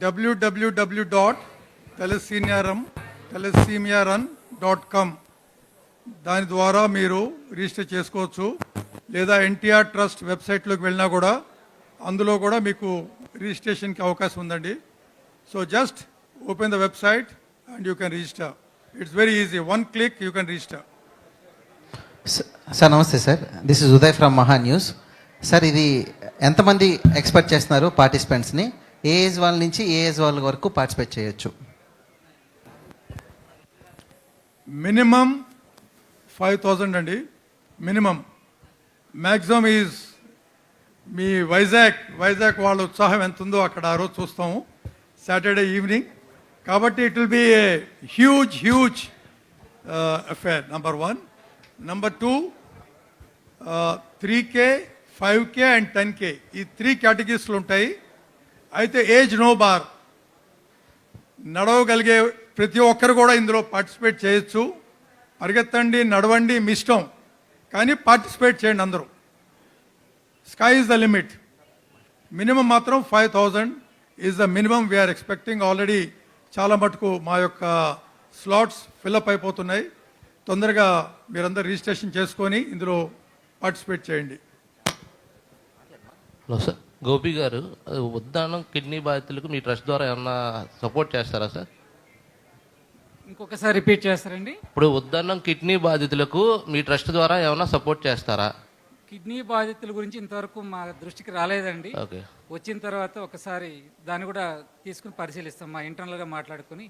www.thalassemiarun.com దాని ద్వారా మీరు రిజిస్టర్ చేసుకోవచ్చు. లేదా ఎన్టీఆర్ ట్రస్ట్ వెబ్సైట్లోకి వెళ్ళినా కూడా అందులో కూడా మీకు రిజిస్ట్రేషన్కి అవకాశం ఉందండి. So just open the website and you can register. It's very easy, one click you can register. Sir నమస్తే sir, this is Uday from Maha news. Sir ఇది ఎంతమంది ఎక్స్పెక్ట్ చేస్తున్నారు పార్టిసిపెంట్స్ని? ఏ ఏజ్ వాళ్ళ నుంచి ఏ ఏజ్ వాళ్ళ వరకు పార్టిసిపేట్ చేయొచ్చు? మినిమం 5,000 అండి, మినిమం. మ్యాక్సిమం ఈజ్ మీ వైజాగ్ వాళ్ళ ఉత్సాహం ఎంత ఉందో అక్కడ ఆ రోజు చూస్తాము, సాటర్డే ఈవినింగ్. కాబట్టి it will be a huge affair. Number 1. Number 2, 3K, 5K and 10K ఈ 3 కేటగిరీస్లు ఉంటాయి. అయితే ఏజ్ నో బార్, నడవగలిగే ప్రతి ఒక్కరు కూడా ఇందులో పార్టిసిపేట్ చేయొచ్చు. పరిగెత్తండి, నడవండి, మీ ఇష్టం, కానీ పార్టిసిపేట్ చేయండి అందరూ. Sky is the limit. Minimum మాత్రం 5,000 is the minimum we are expecting. Already చాలా మటుకు మా యొక్క స్లాట్స్ ఫిల్అప్ అయిపోతున్నాయి. తొందరగా మీరందరూ రిజిస్ట్రేషన్ చేసుకొని ఇందులో పార్టిసిపేట్ చేయండి. హలో సార్, గోపి గారు, ఉద్దానం కిడ్నీ బాధితులకు మీ ట్రస్ట్ ద్వారా ఏమన్నా సపోర్ట్ చేస్తారా సార్? ఇంకొకసారి రిపీట్ చేస్తారండి. ఇప్పుడు ఉద్దానం కిడ్నీ బాధితులకు మీ ట్రస్ట్ ద్వారా ఏమన్నా సపోర్ట్ చేస్తారా? కిడ్నీ బాధితుల గురించి ఇంతవరకు మా దృష్టికి రాలేదండి. ఓకే, వచ్చిన తర్వాత ఒకసారి దాన్ని కూడా తీసుకుని పరిశీలిస్తాం, మా ఇంటర్నల్గా మాట్లాడుకుని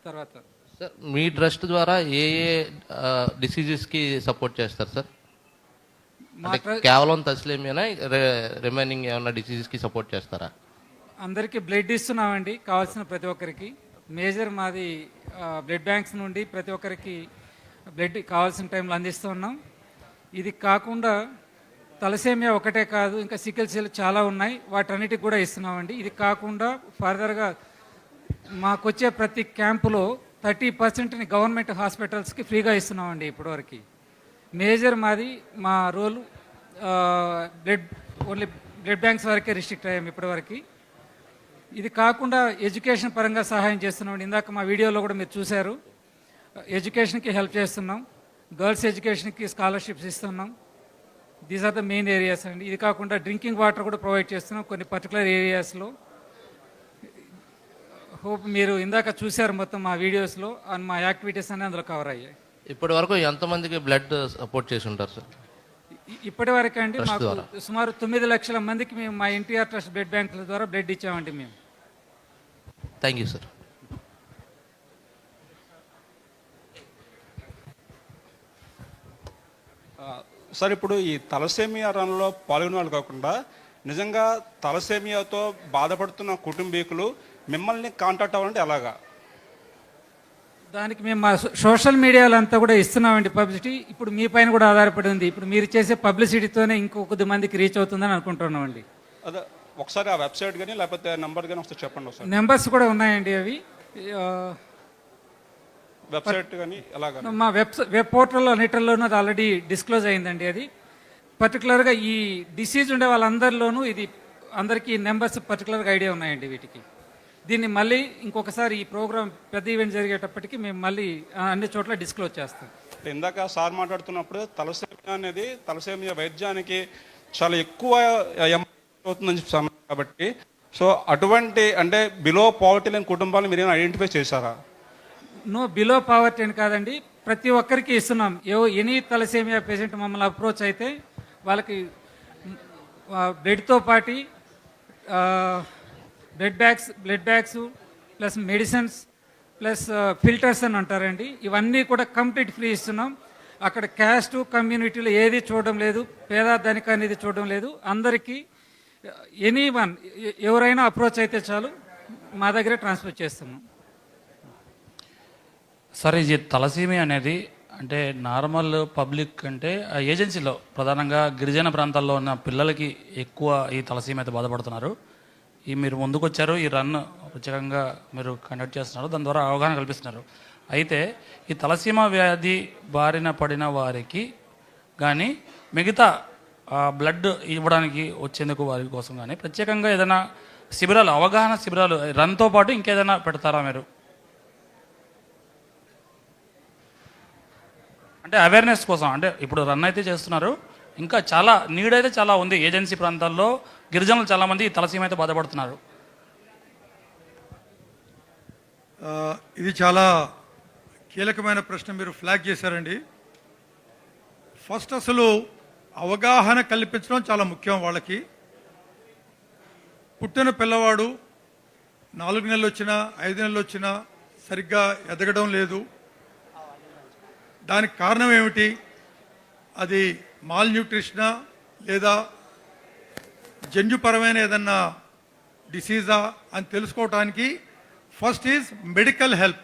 తర్వాత. సార్ మీ ట్రస్ట్ ద్వారా ఏ డిసీజెస్కి సపోర్ట్ చేస్తారు సార్? కేవలం తస్లేమియానా, రిమైనింగ్ ఏమన్నా డిసీజెస్కి సపోర్ట్ చేస్తారా? అందరికీ బ్లడ్ ఇస్తున్నామండి, కావాల్సిన ప్రతి ఒక్కరికి. మేజర్ మాది బ్లడ్ బ్యాంక్స్ నుండి ప్రతి ఒక్కరికి బ్లడ్ కావాల్సిన టైంలో అందిస్తూ ఉన్నాం. ఇది కాకుండా తలసేమియా ఒకటే కాదు, ఇంకా సికిల్ సెల్ చాలా ఉన్నాయి, వాటన్నిటికి కూడా ఇస్తున్నామండి. ఇది కాకుండా ఫర్దర్గా మాకొచ్చే ప్రతి క్యాంపులో 30%ని గవర్నమెంట్ హాస్పిటల్స్కి ఫ్రీగా ఇస్తున్నామండి ఇప్పటివరకు. మేజర్ మాది మా రోల్ ఓన్లీ బ్లడ్ బ్యాంక్స్ వరకే రిస్ట్రిక్ట్ అయ్యాము ఇప్పటివరకు. ఇది కాకుండా ఎడ్యుకేషన్ పరంగా సహాయం చేస్తున్నామండి. ఇందాక మా వీడియోలో కూడా మీరు చూశారు, ఎడ్యుకేషన్కి హెల్ప్ చేస్తున్నాం. గర్ల్స్ ఎడ్యుకేషన్కి స్కాలర్షిప్స్ ఇస్తున్నాం. These are the main areas అండి. ఇది కాకుండా డ్రింకింగ్ వాటర్ కూడా ప్రొవైడ్ చేస్తున్నాం కొన్ని పర్టికులర్ ఏరియాస్లో. హోప్ మీరు ఇందాక చూశారు మొత్తం మా వీడియోస్లో, అండ్ మా యాక్టివిటీస్ అన్నీ అందులో కవర్ అయ్యాయి. ఇప్పటి వరకు ఎంతమందికి బ్లడ్ సపోర్ట్ చేసి ఉంటారు సార్? ఇప్పటి వరకు అండి మాకు సుమారు 9 లక్షల మందికి మేము మా ఎన్టీఆర్ ట్రస్ట్ బ్లడ్ బ్యాంకుల ద్వారా బ్లడ్ ఇచ్చామండి మేము. Thank you sir. సార్ ఇప్పుడు ఈ తలసేమియా రన్లో పాల్గొనే వాళ్ళు కాకుండా నిజంగా తలసేమియాతో బాధపడుతున్న కుటుంబీకులు మిమ్మల్ని కాంటాక్ట్ అవ్వాలంటే ఎలాగా? దానికి మేము మా సోషల్ మీడియాలో అంతా కూడా ఇస్తున్నామండి పబ్లిసిటీ. ఇప్పుడు మీ పైన కూడా ఆధారపడి ఉంది. ఇప్పుడు మీరు చేసే పబ్లిసిటీతోనే ఇంకొద్ది మందికి రీచ్ అవుతుందని అనుకుంటున్నామండి. అదే ఒకసారి ఆ వెబ్సైట్ కానీ లేకపోతే నెంబర్ కానీ ఒకసారి చెప్పండి. ఒకసారి నెంబర్స్ కూడా ఉన్నాయండి, అవి వెబ్సైట్ కానీ ఎలాగా? మా వెబ్ పోర్టల్లో అన్నిటిలోనూ అది ఆల్రెడీ డిస్క్లోజ్ అయిందండి. అది పర్టికులర్గా ఈ డిసీజ్ ఉండే వాళ్ళందరిలోనూ ఇది అందరికీ నెంబర్స్ పర్టికులర్గా ఐడియా ఉన్నాయండి వీటికి. దీన్ని మళ్ళీ ఇంకొకసారి ఈ ప్రోగ్రామ్ పెద్ద ఈవెంట్ జరిగేటప్పటికి మేము మళ్ళీ అన్ని చోట్ల డిస్క్లోజ్ చేస్తాం. ఇందాక సార్ మాట్లాడుతున్నప్పుడు తలసేమియా అనేది తలసేమియా వైద్యానికి చాలా ఎక్కువ అవుతుందని చెప్పాను కాబట్టి, సో అటువంటి అంటే బిలో పావర్టీ లేని కుటుంబాలను మీరు ఏమైనా ఐడెంటిఫై చేశారా? నో, బిలో పావర్టీ అని కాదండి, ప్రతి ఒక్కరికి ఇస్తున్నాం. ఎనీ తలసేమియా పేషెంట్ మమ్మల్ని అప్రోచ్ అయితే వాళ్ళకి బ్లడ్తో పాటు blood bags plus medicines plus filters అని అంటారండి, ఇవన్నీ కూడా కంప్లీట్ ఫ్రీ ఇస్తున్నాం. అక్కడ క్యాస్ట్ కమ్యూనిటీలో ఏది చూడడం లేదు, పేద ధనిక అనేది చూడడం లేదు. అందరికీ ఎనీవన్ ఎవరైనా అప్రోచ్ అయితే చాలు, మా దగ్గరే ట్రాన్స్ఫర్ చేస్తున్నాం. సార్ ఇది తలసీమియా అనేది అంటే నార్మల్ పబ్లిక్ అంటే ఏజెన్సీలో ప్రధానంగా గిరిజన ప్రాంతాల్లో ఉన్న పిల్లలకి ఎక్కువ ఈ తలసీమియాతో బాధపడుతున్నారు. మీరు ముందుకు వచ్చారు, ఈ రన్ ప్రత్యేకంగా మీరు కండక్ట్ చేస్తున్నారు, దాని ద్వారా అవగాహన కల్పిస్తున్నారు. అయితే ఈ తలసీమా వ్యాధి బారిన పడిన వారికి కానీ మిగతా బ్లడ్ ఇవ్వడానికి వచ్చేందుకు వారి కోసం కానీ ప్రత్యేకంగా ఏదైనా శిబిరాలు, అవగాహన శిబిరాలు రన్తో పాటు ఇంకేదైనా పెడతారా మీరు? అంటే అవేర్నెస్ కోసం, అంటే ఇప్పుడు రన్ అయితే చేస్తున్నారు, ఇంకా చాలా నీడ్ అయితే చాలా ఉంది. ఏజెన్సీ ప్రాంతాల్లో గిరిజనులు చాలామంది తలసీమ అయితే బాధపడుతున్నారు. ఇది చాలా కీలకమైన ప్రశ్న మీరు ఫ్లాగ్ చేశారండి. ఫస్ట్ అసలు అవగాహన కల్పించడం చాలా ముఖ్యం. వాళ్ళకి పుట్టిన పిల్లవాడు 4 నెలలు వచ్చినా 5 నెలలు వచ్చినా సరిగ్గా ఎదగడం లేదు. దానికి కారణం ఏమిటి? అది మాల్ న్యూట్రిషనా లేదా జన్యుపరమైన ఏదన్నా డిసీజా అని తెలుసుకోవటానికి first is medical help.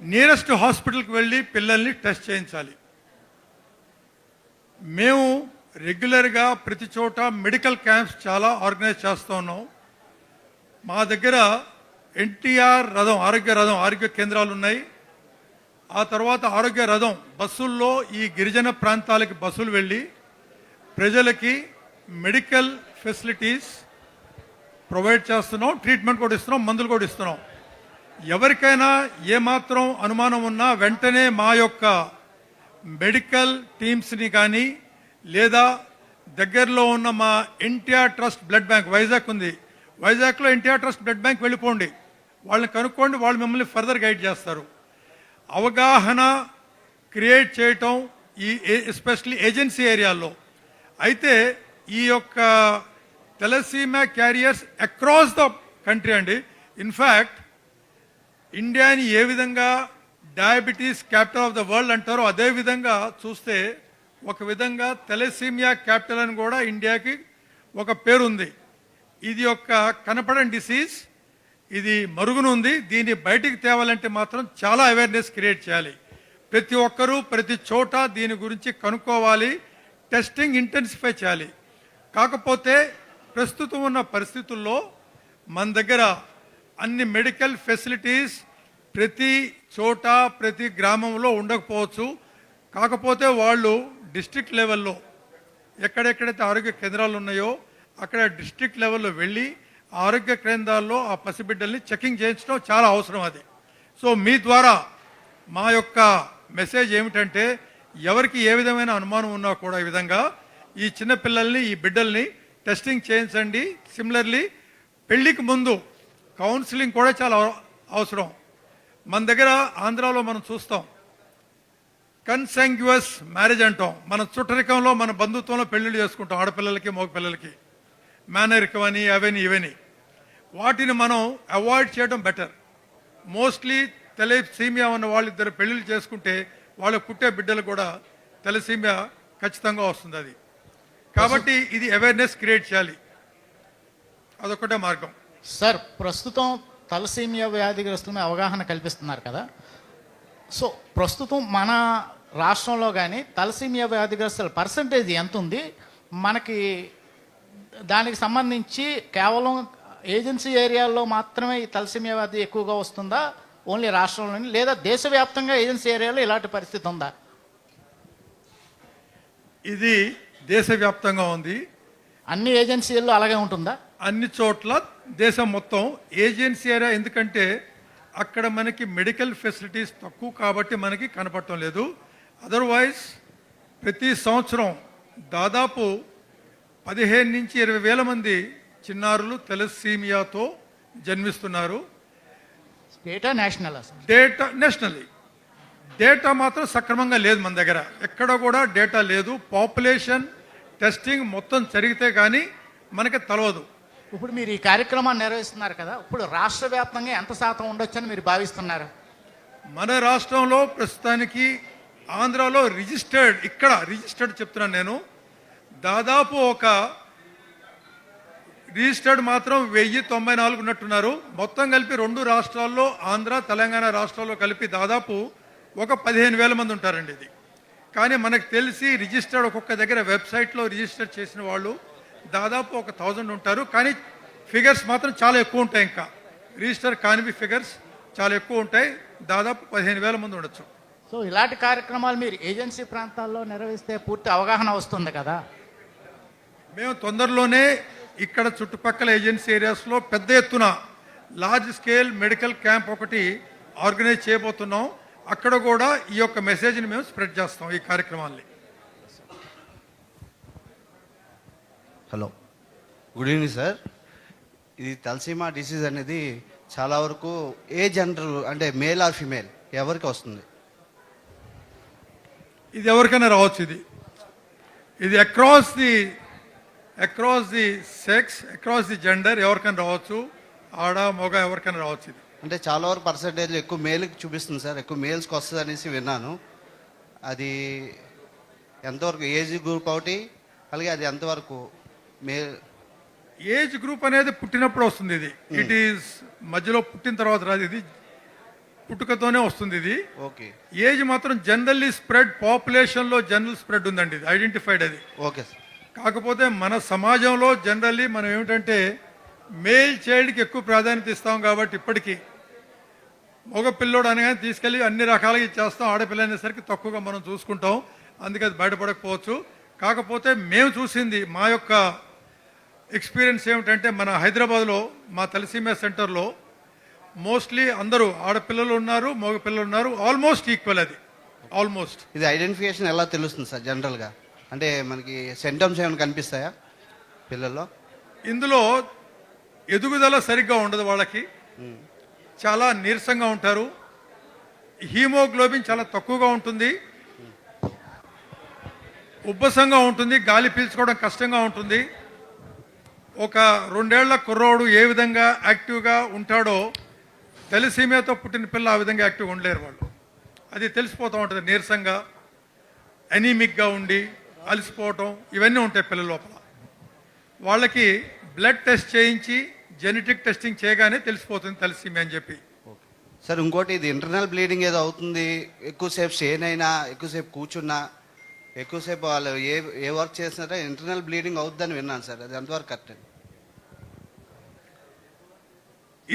Nearest హాస్పిటల్కి వెళ్ళి పిల్లల్ని టెస్ట్ చేయించాలి. మేము రెగ్యులర్గా ప్రతి చోట మెడికల్ క్యాంప్స్ చాలా ఆర్గనైజ్ చేస్తూ ఉన్నాం. మా దగ్గర ఎన్టీఆర్ రథం, ఆరోగ్య కేంద్రాలు ఉన్నాయి. ఆ తర్వాత ఆరోగ్య రథం బస్సుల్లో ఈ గిరిజన ప్రాంతాలకి బస్సులు వెళ్ళి ప్రజలకి మెడికల్ ఫెసిలిటీస్ ప్రొవైడ్ చేస్తున్నాం, ట్రీట్మెంట్ కూడా ఇస్తున్నాం, మందులు కూడా ఇస్తున్నాం. ఎవరికైనా ఏమాత్రం అనుమానం ఉన్నా వెంటనే మా యొక్క మెడికల్ టీమ్స్ని కానీ లేదా దగ్గరలో ఉన్న మా NTR trust blood bank Vizag ఉంది, వైజాగ్లో ఎన్టీఆర్ ట్రస్ట్ బ్లడ్ బ్యాంక్ వెళ్ళిపోండి, వాళ్ళని కనుక్కోండి, వాళ్ళు మిమ్మల్ని ఫర్దర్ గైడ్ చేస్తారు. అవగాహన క్రియేట్ చేయటం ఈ ఎస్పెషల్లీ ఏజెన్సీ ఏరియాల్లో. అయితే ఈ యొక్క తెలసీమియా క్యారియర్స్ అక్రాస్ ద కంట్రీ అండి. ఇన్ఫ్యాక్ట్ ఇండియాని ఏ విధంగా diabetes capital of the world అంటారో అదే విధంగా చూస్తే ఒక విధంగా తెలసీమియా క్యాపిటల్ అని కూడా ఇండియాకి ఒక పేరుంది. ఇది ఒక కనపడని డిసీజ్, ఇది మరుగునుంది. దీన్ని బయటికి తేవాలంటే మాత్రం చాలా అవేర్నెస్ క్రియేట్ చేయాలి. ప్రతి ఒక్కరూ ప్రతి చోట దీని గురించి కనుక్కోవాలి, టెస్టింగ్ ఇంటెన్సిఫై చేయాలి. కాకపోతే ప్రస్తుతం ఉన్న పరిస్థితుల్లో మన దగ్గర అన్ని మెడికల్ ఫెసిలిటీస్ ప్రతి చోట ప్రతి గ్రామంలో ఉండకపోవచ్చు. కాకపోతే వాళ్ళు డిస్ట్రిక్ట్ లెవెల్లో ఎక్కడెక్కడైతే ఆరోగ్య కేంద్రాలు ఉన్నాయో అక్కడ డిస్ట్రిక్ట్ లెవెల్లో వెళ్ళి ఆరోగ్య కేంద్రాల్లో ఆ పసిబిడ్డల్ని చెకింగ్ చేయించడం చాలా అవసరం అది. సో మీ ద్వారా మా యొక్క మెసేజ్ ఏమిటంటే ఎవరికి ఏ విధమైన అనుమానం ఉన్నా కూడా ఈ విధంగా ఈ చిన్న పిల్లల్ని ఈ బిడ్డల్ని టెస్టింగ్ చేయించండి. సిమిలర్లీ పెళ్లికి ముందు కౌన్సిలింగ్ కూడా చాలా అవసరం. మన దగ్గర ఆంధ్రాలో మనం చూస్తాం కన్సెంగ్యువస్ మ్యారేజ్ అంటాం. మన చుట్టరికంలో మన బంధుత్వంలో పెళ్లిళ్ళు చేసుకుంటాం ఆడపిల్లలకి మగ పిల్లలకి, మేనరికం అని అవని ఇవని. వాటిని మనం అవాయిడ్ చేయడం బెటర్. మోస్ట్లీ తెలసీమియా ఉన్న వాళ్ళిద్దరు పెళ్లిళ్ళు చేసుకుంటే వాళ్ళకు పుట్టే బిడ్డలు కూడా తెలసీమియా ఖచ్చితంగా వస్తుంది. అది కాబట్టి ఇది అవేర్నెస్ క్రియేట్ చేయాలి, అదొకటే మార్గం. సార్, ప్రస్తుతం తలసీమియా వ్యాధిగ్రస్తులమే అవగాహన కల్పిస్తున్నారు కదా. సో ప్రస్తుతం మన రాష్ట్రంలో కానీ తలసీమియా వ్యాధిగ్రస్తుల పర్సంటేజ్ ఎంత ఉంది? మనకి దానికి సంబంధించి కేవలం ఏజెన్సీ ఏరియాల్లో మాత్రమే ఈ తలసీమియా వ్యాధి ఎక్కువగా వస్తుందా, ఓన్లీ రాష్ట్రంలోని, లేదా దేశవ్యాప్తంగా ఏజెన్సీ ఏరియాలో ఇలాంటి పరిస్థితి ఉందా? ఇది దేశవ్యాప్తంగా ఉంది. అన్ని ఏజెన్సీల్లో అలాగే ఉంటుందా? అన్ని చోట్ల దేశం మొత్తం ఏజెన్సీ ఏరియా. ఎందుకంటే అక్కడ మనకి మెడికల్ ఫెసిలిటీస్ తక్కువ కాబట్టి మనకి కనపడటం లేదు. అదర్వైజ్ ప్రతి సంవత్సరం దాదాపు 15 నుంచి 20 వేల మంది చిన్నారులు తెలసీమియాతో జన్మిస్తున్నారు. స్టేటా నేషనల్? డేటా నేషనల్లీ డేటా మాత్రం సక్రమంగా లేదు మన దగ్గర, ఎక్కడ కూడా డేటా లేదు. పాపులేషన్ టెస్టింగ్ మొత్తం జరిగితే కానీ మనకి తెలవదు. ఇప్పుడు మీరు ఈ కార్యక్రమాన్ని నిర్వహిస్తున్నారు కదా, ఇప్పుడు రాష్ట్ర వ్యాప్తంగా ఎంత శాతం ఉండొచ్చని మీరు భావిస్తున్నారు? మన రాష్ట్రంలో ప్రస్తుతానికి ఆంధ్రాలో రిజిస్టర్డ్, ఇక్కడ రిజిస్టర్డ్ చెప్తున్నాను నేను, దాదాపు ఒక రిజిస్టర్డ్ మాత్రం 1094 ఉన్నట్టున్నారు. మొత్తం కలిపి 2 రాష్ట్రాల్లో ఆంధ్ర తెలంగాణ రాష్ట్రాల్లో కలిపి దాదాపు ఒక 15,000 మంది ఉంటారండి. ఇది కానీ మనకు తెలిసి రిజిస్టర్డ్ ఒక్కొక్క దగ్గర వెబ్సైట్లో రిజిస్టర్ చేసిన వాళ్ళు దాదాపు ఒక 1000 ఉంటారు. కానీ ఫిగర్స్ మాత్రం చాలా ఎక్కువ ఉంటాయి. ఇంకా రిజిస్టర్ కానివి ఫిగర్స్ చాలా ఎక్కువ ఉంటాయి. దాదాపు 15,000 మంది ఉండొచ్చు. సో ఇలాంటి కార్యక్రమాలు మీరు ఏజెన్సీ ప్రాంతాల్లో నిర్వహిస్తే పూర్తి అవగాహన వస్తుంది కదా. మేము తొందరలోనే ఇక్కడ చుట్టుపక్కల ఏజెన్సీ ఏరియాస్లో పెద్ద ఎత్తున లార్జ్ స్కేల్ మెడికల్ క్యాంప్ ఒకటి ఆర్గనైజ్ చేయబోతున్నాం. అక్కడ కూడా ఈ యొక్క మెసేజ్ని మేము స్ప్రెడ్ చేస్తాం ఈ కార్యక్రమాన్ని. Hello, good evening sir. ఇది తలసీమా డిసీజ్ అనేది చాలా వరకు ఏ జెండర్ అంటే మేల్ ఆర్ ఫిమేల్ ఎవరికి వస్తుంది? ఇది ఎవరికైనా రావచ్చు. ఇది across the sex, across the gender ఎవరికైనా రావచ్చు. ఆడ మగ ఎవరికైనా రావచ్చు. ఇది అంటే చాలా వరకు పర్సంటేజ్ ఎక్కువ మేల్కి చూపిస్తుంది సార్, ఎక్కువ మేల్స్కి వస్తుంది అనేసి విన్నాను. అది ఎంతవరకు ఏజ్ గ్రూప్ ఒకటి, అలాగే అది ఎంతవరకు మేల్? ఏజ్ గ్రూప్ అనేది పుట్టినప్పుడు వస్తుంది. ఇట్ ఈస్ మధ్యలో పుట్టిన తర్వాత రాదు. ఇది పుట్టుకతోనే వస్తుంది. ఇది ఓకే. ఏజ్ మాత్రం జనరల్లీ స్ప్రెడ్, పాపులేషన్లో జనరల్ స్ప్రెడ్ ఉందండి. ఇది ఐడెంటిఫైడ్. అది ఓకే సార్. కాకపోతే మన సమాజంలో జనరల్లీ మనం ఏమిటంటే మేల్ చైల్డ్కి ఎక్కువ ప్రాధాన్యత ఇస్తాం. కాబట్టి ఇప్పటికీ మగ పిల్లోడు అనగానే తీసుకెళ్ళి అన్ని రకాలుగా ఇచ్చేస్తాం. ఆడపిల్ల అనేసరికి తక్కువగా మనం చూసుకుంటాం. అందుకే అది బయటపడకపోవచ్చు. కాకపోతే మేము చూసింది, మా యొక్క ఎక్స్పీరియన్స్ ఏమిటంటే మన హైదరాబాద్లో మా తలసీమియా సెంటర్లో మోస్ట్లీ అందరూ ఆడపిల్లలు ఉన్నారు, మగ పిల్లలు ఉన్నారు. Almost equal. అది ఆల్మోస్ట్. ఇది ఐడెంటిఫికేషన్ ఎలా తెలుస్తుంది సార్ జనరల్గా? అంటే మనకి సింటమ్స్ ఏమైనా కనిపిస్తాయా పిల్లల్లో? ఇందులో ఎదుగుదల సరిగ్గా ఉండదు. వాళ్ళకి చాలా నీరసంగా ఉంటారు. హీమోగ్లోబిన్ చాలా తక్కువగా ఉంటుంది. ఉబ్బసంగా ఉంటుంది. గాలి పీల్చుకోవడం కష్టంగా ఉంటుంది. ఒక 2 ఏళ్ల కుర్రోడు ఏ విధంగా యాక్టివ్గా ఉంటాడో తలసీమియాతో పుట్టిన పిల్ల ఆ విధంగా యాక్టివ్గా ఉండలేరు వాళ్ళు. అది తెలిసిపోతూ ఉంటుంది. నీరసంగా, అనీమిక్గా ఉండి, అలసిపోవటం ఇవన్నీ ఉంటాయి పిల్లల లోపల. వాళ్ళకి బ్లడ్ టెస్ట్ చేయించి జెనెటిక్ టెస్టింగ్ చేయగానే తెలిసిపోతుంది తలసీమియా అని చెప్పి. సార్ ఇంకోటి, ఇది ఇంటర్నల్ బ్లీడింగ్ ఏదో అవుతుంది, ఎక్కువసేపు స్టేన్ అయినా, ఎక్కువసేపు కూర్చున్నా, ఎక్కువసేపు వాళ్ళు ఏ వర్క్ చేసినారో ఇంటర్నల్ బ్లీడింగ్ అవుతుందని విన్నాను సార్. అది ఎంతవరకు కరెక్ట్ అండి?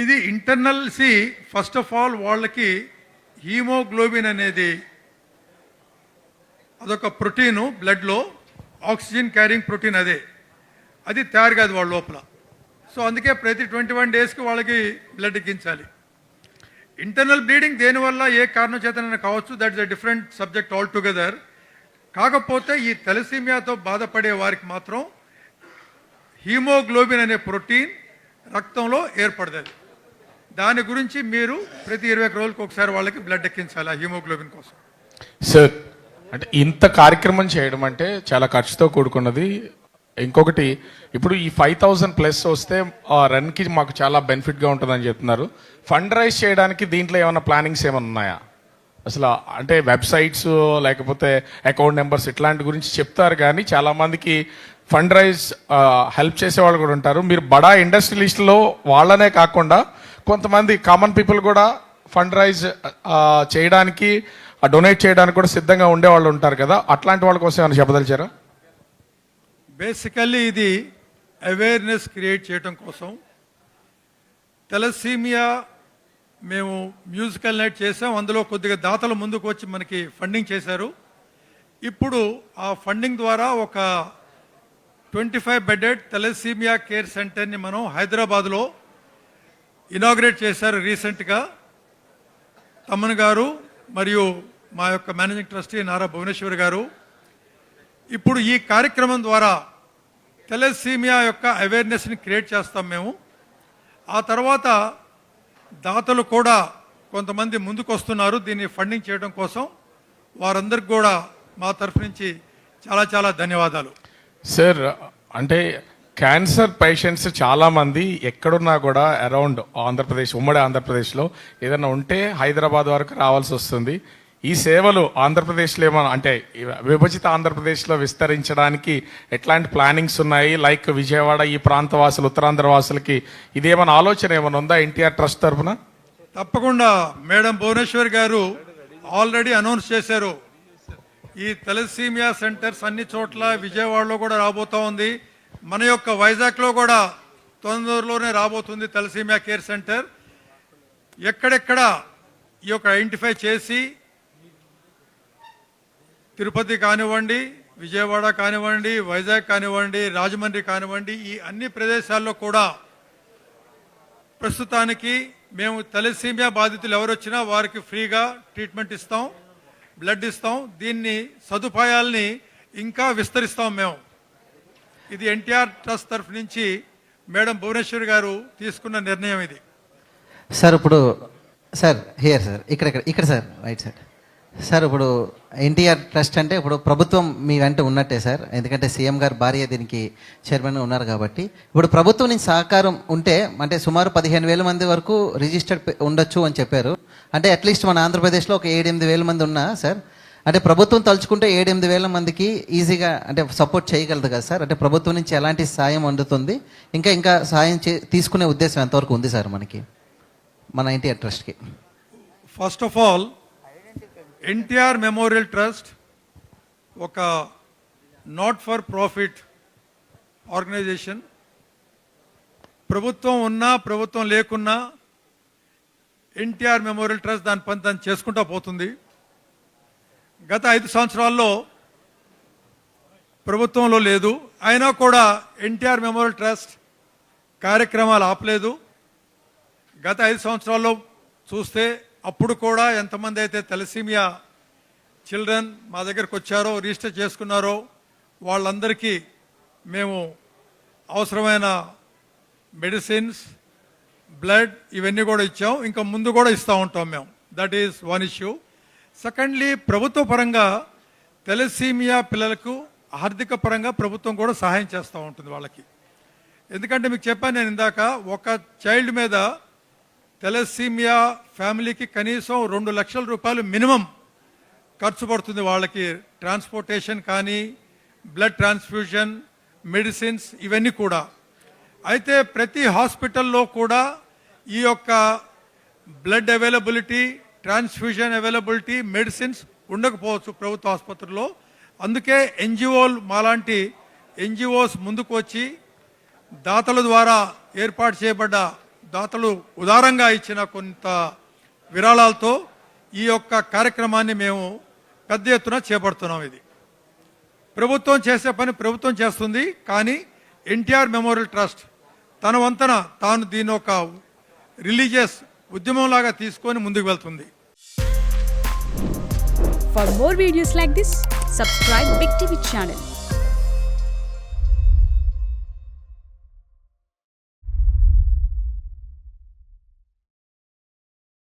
ఇది ఇంటర్నల్ ఫస్ట్ ఆఫ్ ఆల్ వాళ్ళకి హీమోగ్లోబిన్ అనేది అదొక ప్రోటీను బ్లడ్లో, ఆక్సిజన్ క్యారింగ్ ప్రోటీన్. అది తయారు కాదు వాళ్ళ లోపల. సో అందుకే ప్రతి 21 డేస్కి వాళ్ళకి బ్లడ్ ఎక్కించాలి. ఇంటర్నల్ బ్లీడింగ్ దేనివల్ల ఏ కారణం చేతనైనా కావచ్చు. That is a different subject all together. కాకపోతే ఈ తలసీమియాతో బాధపడే వారికి మాత్రం హీమోగ్లోబిన్ అనే ప్రోటీన్ రక్తంలో ఏర్పడుతుంది. దాని గురించి మీరు ప్రతి 21 రోజులకు ఒకసారి వాళ్ళకి బ్లడ్ ఎక్కించాలి ఆ హీమోగ్లోబిన్ కోసం. సార్, అంటే ఇంత కార్యక్రమం చేయడం అంటే చాలా ఖర్చుతో కూడుకున్నది. ఇంకొకటి, ఇప్పుడు ఈ 5000+ వస్తే ఆ రన్కి మాకు చాలా బెనిఫిట్గా ఉంటుందని చెప్తున్నారు. ఫండ్ రైజ్ చేయడానికి దీంట్లో ఏమైనా ప్లానింగ్స్ ఏమైనా ఉన్నాయా అసలు? అంటే వెబ్సైట్స్ లేకపోతే అకౌంట్ నెంబర్స్ ఇట్లాంటి గురించి చెప్తారు, కానీ చాలామందికి ఫండ్ రైజ్ హెల్ప్ చేసే వాళ్ళు కూడా ఉంటారు. మీరు బడా ఇండస్ట్రియలిస్ట్లో వాళ్ళనే కాకుండా కొంతమంది కామన్ పీపుల్ కూడా ఫండ్ రైజ్ చేయడానికి, డొనేట్ చేయడానికి కూడా సిద్ధంగా ఉండేవాళ్ళు ఉంటారు కదా, అట్లాంటి వాళ్ళ కోసం ఏమైనా చెప్పదలిచారా? బేసికల్లీ ఇది అవేర్నెస్ క్రియేట్ చేయడం కోసం. తలసీమియా మేము మ్యూజికల్ నైట్ చేసాం. అందులో కొద్దిగా దాతలు ముందుకు వచ్చి మనకి ఫండింగ్ చేశారు. ఇప్పుడు ఆ ఫండింగ్ ద్వారా ఒక 25 బెడెడ్ తలసీమియా కేర్ సెంటర్ని మనం హైదరాబాద్లో ఇనాగ్రేట్ చేశారు రీసెంట్గా. తమ్మన్ గారు మరియు మా యొక్క మేనేజింగ్ ట్రస్టీ నారా భువనేశ్వర్ గారు. ఇప్పుడు ఈ కార్యక్రమం ద్వారా తలసీమియా యొక్క అవేర్నెస్ని క్రియేట్ చేస్తాం మేము. ఆ తర్వాత దాతలు కూడా కొంతమంది ముందుకు వస్తున్నారు దీన్ని ఫండింగ్ చేయడం కోసం. వారందరికి కూడా మా తరఫు నుంచి చాలా చాలా ధన్యవాదాలు. సార్, అంటే క్యాన్సర్ పేషెంట్స్ చాలామంది ఎక్కడున్నా కూడా అరౌండ్ ఆంధ్రప్రదేశ్, ఉమ్మడి ఆంధ్రప్రదేశ్లో ఏదైనా ఉంటే హైదరాబాద్ వరకు రావాల్సి వస్తుంది. ఈ సేవలు ఆంధ్రప్రదేశ్లో ఏమైనా, అంటే విభజిత ఆంధ్రప్రదేశ్లో విస్తరించడానికి ఎట్లాంటి ప్లానింగ్స్ ఉన్నాయి? లైక్ విజయవాడ ఈ ప్రాంత వాసులు, ఉత్తరాంధ్ర వాసులకి ఇదేమైనా ఆలోచన ఏమైనా ఉందా ఎన్టీఆర్ ట్రస్ట్ తరఫున? తప్పకుండా. మేడం భువనేశ్వర్ గారు ఆల్రెడీ అనౌన్స్ చేశారు. ఈ తలసీమియా సెంటర్స్ అన్ని చోట్ల విజయవాడలో కూడా రాబోతూ ఉంది. మన యొక్క వైజాగ్లో కూడా తొందరలోనే రాబోతుంది తలసీమియా కేర్ సెంటర్. ఎక్కడెక్కడ ఈ యొక్క ఐడెంటిఫై చేసి తిరుపతి కానివ్వండి, విజయవాడ కానివ్వండి, వైజాగ్ కానివ్వండి, రాజమండ్రి కానివ్వండి, ఈ అన్ని ప్రదేశాల్లో కూడా ప్రస్తుతానికి మేము తలసీమియా బాధితులు ఎవరొచ్చినా వారికి ఫ్రీగా ట్రీట్మెంట్ ఇస్తాం, బ్లడ్ ఇస్తాం. దీన్ని సదుపాయాల్ని ఇంకా విస్తరిస్తాం మేము. ఇది ఎన్టీఆర్ ట్రస్ట్ తరఫు నుంచి మేడం భువనేశ్వర్ గారు తీసుకున్న నిర్ణయం ఇది. సార్ ఇప్పుడు సార్ హియర్ సార్ ఇక్కడ సార్ రైట్ సార్. సార్ ఇప్పుడు ఎన్టీఆర్ ట్రస్ట్ అంటే ఇప్పుడు ప్రభుత్వం మీ వెంట ఉన్నట్టే సార్, ఎందుకంటే సీఎం గారు భార్య దీనికి చైర్మన్ ఉన్నారు కాబట్టి. ఇప్పుడు ప్రభుత్వం నుంచి సహకారం ఉంటే అంటే సుమారు 15,000 మంది వరకు రిజిస్టర్డ్ ఉండొచ్చు అని చెప్పారు. అంటే అట్లీస్ట్ మన ఆంధ్రప్రదేశ్లో ఒక 7-8 వేల మంది ఉన్నా సార్, అంటే ప్రభుత్వం తలుచుకుంటే 7-8 వేల మందికి ఈజీగా అంటే సపోర్ట్ చేయగలదు కదా సార్. అంటే ప్రభుత్వం నుంచి ఎలాంటి సాయం అందుతుంది, ఇంకా సాయం తీసుకునే ఉద్దేశం ఎంతవరకు ఉంది సార్ మనకి మన ఎన్టీఆర్ ట్రస్ట్కి? First of all NTR memorial trust ఒక నాట్ ఫర్ ప్రాఫిట్ ఆర్గనైజేషన్. ప్రభుత్వం ఉన్నా ప్రభుత్వం లేకున్నా ఎన్టీఆర్ మెమోరియల్ ట్రస్ట్ దాని పని దాన్ని చేసుకుంటూ పోతుంది. గత 5 సంవత్సరాల్లో ప్రభుత్వంలో లేదు, అయినా కూడా ఎన్టీఆర్ మెమోరియల్ ట్రస్ట్ కార్యక్రమాలు ఆపలేదు. గత 5 సంవత్సరాల్లో చూస్తే అప్పుడు కూడా ఎంతమంది అయితే తలసీమియా చిల్డ్రన్ మా దగ్గరకు వచ్చారో, రిజిస్టర్ చేసుకున్నారో వాళ్ళందరికీ మేము అవసరమైన మెడిసిన్స్, బ్లడ్ ఇవన్నీ కూడా ఇచ్చాం. ఇంకా ముందు కూడా ఇస్తూ ఉంటాం మేము. That is one issue. Secondly, ప్రభుత్వ పరంగా తలసీమియా పిల్లలకు ఆర్థిక పరంగా ప్రభుత్వం కూడా సహాయం చేస్తూ ఉంటుంది వాళ్ళకి. ఎందుకంటే మీకు చెప్పాను నేను ఇందాక, ఒక చైల్డ్ మీద తలసీమియా ఫ్యామిలీకి కనీసం 2 లక్షల రూపాయలు మినిమం ఖర్చు పడుతుంది. వాళ్ళకి ట్రాన్స్పోర్టేషన్ కానీ, బ్లడ్ ట్రాన్స్ఫ్యూజన్, మెడిసిన్స్ ఇవన్నీ కూడా. అయితే ప్రతి హాస్పిటల్లో కూడా ఈ యొక్క blood availability, transfusion availability, medicines ఉండకపోవచ్చు ప్రభుత్వ ఆసుపత్రుల్లో. అందుకే ఎన్జిఓలు మాలాంటి ఎన్జిఓస్ ముందుకు వచ్చి దాతల ద్వారా ఏర్పాటు చేయబడ్డ, దాతలు ఉదారంగా ఇచ్చిన కొంత విరాళాలతో ఈ యొక్క కార్యక్రమాన్ని మేము పెద్ద ఎత్తున చేపడుతున్నాం. ఇది ప్రభుత్వం చేసే పని ప్రభుత్వం చేస్తుంది, కానీ ఎన్టీఆర్ మెమోరియల్ ట్రస్ట్ తన వంతన తాను దీని ఒక రిలీజియస్ ఉద్యమంలాగా తీసుకొని ముందుకు వెళ్తుంది. For more videos like this, subscribe Big TV channel.